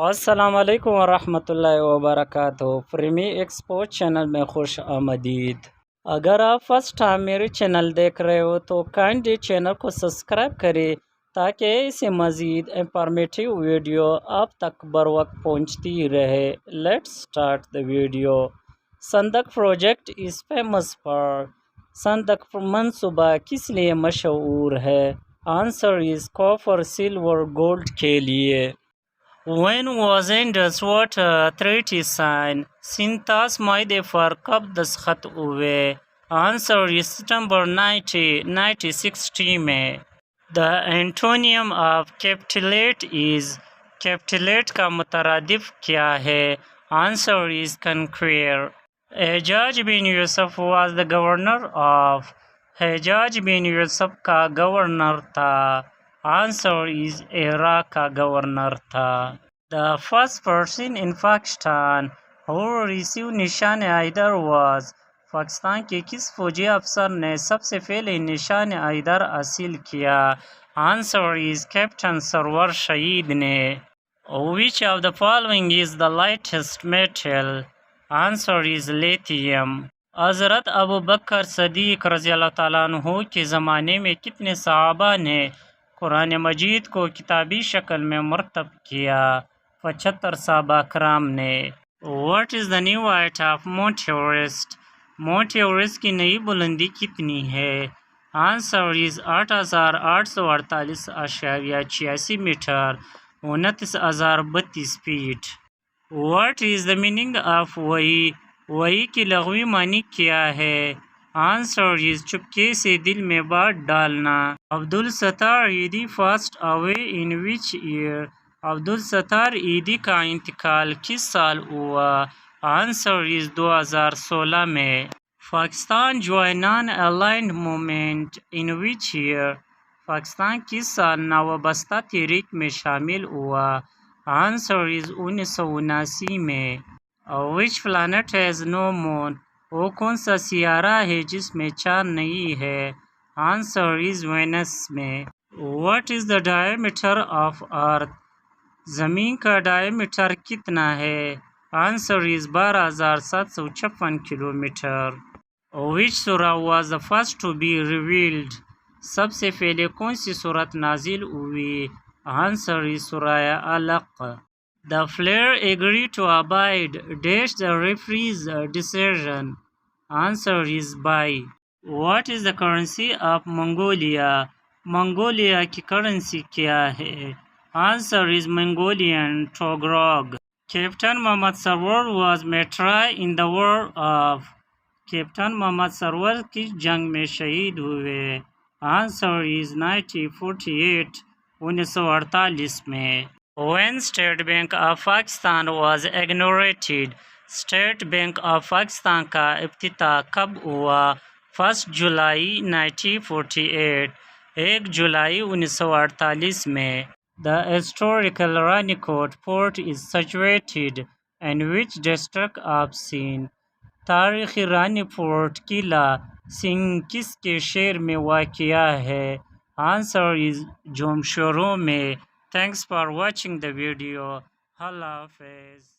السلام علیکم ورحمۃ اللہ وبرکاتہ۔ پریمی ایکسپو چینل میں خوش آمدید۔ اگر آپ فرسٹ ٹائم میرے چینل دیکھ رہے ہو تو کائنڈلی چینل کو سبسکرائب کریں تاکہ اسے مزید انفارمیٹیو ویڈیو آپ تک بر وقت پہنچتی رہے۔ Let's start the video. صندوق پروجیکٹ از فیمس فار۔ صندوق منصوبہ کس لیے مشہور ہے؟ Answer is copper, silver, gold کے لیے۔ When was Indus Water Treaty signed? سنتاس معاہدے پر کب دستخط ہوئے؟ آنسر is ستمبر 1960 میں۔ The antonym of capitulate is. capitulate کا مترادف کیا ہے؟ Answer is conquer۔ Hajjaj bin Yusuf was the governor of. Hajjaj bin Yusuf کا گورنر تھا۔ آنسر is عراق کا گورنر تھا۔ The first person in Pakistan who received نشان حیدر was. پاکستان کے کس فوجی افسر نے سب سے پہلے نشان حیدر حاصل کیا؟ آنسر is کیپٹن سرور شہید نے۔ Which of the following is the lightest metal? Answer is lithium۔ حضرت ابو بکر صدیق رضی اللہ تعالیٰ عنہ کے زمانے میں کتنے صحابہ نے قرآن مجید کو کتابی شکل میں مرتب کیا؟ 75 صحابہ کرام نے۔ What is the new height of Mount Everest? Mount Everest کی نئی بلندی کتنی ہے؟ Answer is 8848.86 metre, 29,032 feet. What is the meaning of وحی؟ وحی کی لغوی معنی کیا ہے؟ آنسر is چپکے سے دل میں بات ڈالنا۔ Abdul Sattar ایدی passed away in which year? Abdul Sattar ایدی کا انتقال کس سال ہوا؟ آنسر is 2016 میں۔ Pakistan joined non-aligned movement in which year? Pakistan کس سال نوابستہ تحریک میں شامل ہوا؟ آنسر is 1979 میں۔ Which planet has no moon? وہ کون سا سیارہ ہے جس میں چاند نہیں ہے؟ آنسر is وینس میں۔ What is the diameter of Earth? زمین کا ڈائیمیٹر کتنا ہے؟ Answer is 12,756 kilometre. Which surah was the first to be revealed? سب سے پہلے کون سی سورت نازل ہوئی؟ آنسر is سورہ علق۔ The player agreed to abide dash the referee's decision. Answer is by. What is the currency of Mongolia? Mongolia کی currency کیا ہے؟ Answer is Mongolian Togrog۔ Captain Muhammad Sarwar was martyred in the war of. Captain Muhammad Sarwar کس جنگ میں شہید ہوئے؟ Answer is 1948 میں۔ When State Bank of Pakistan was inaugurated? State bank of Pakistan کا افتتاح کب ہوا؟ 1 جولائی 1948، 1 جولائی 1948 میں۔ The historical Ranikoot Fort is situated in which district of Sindh? تاریخی رانی فورٹ قلعہ سندھ کس کے شہر میں واقع ہے؟ آنسر is جوم شورو میں۔ Thanks for watching the video. اللہ حافظ۔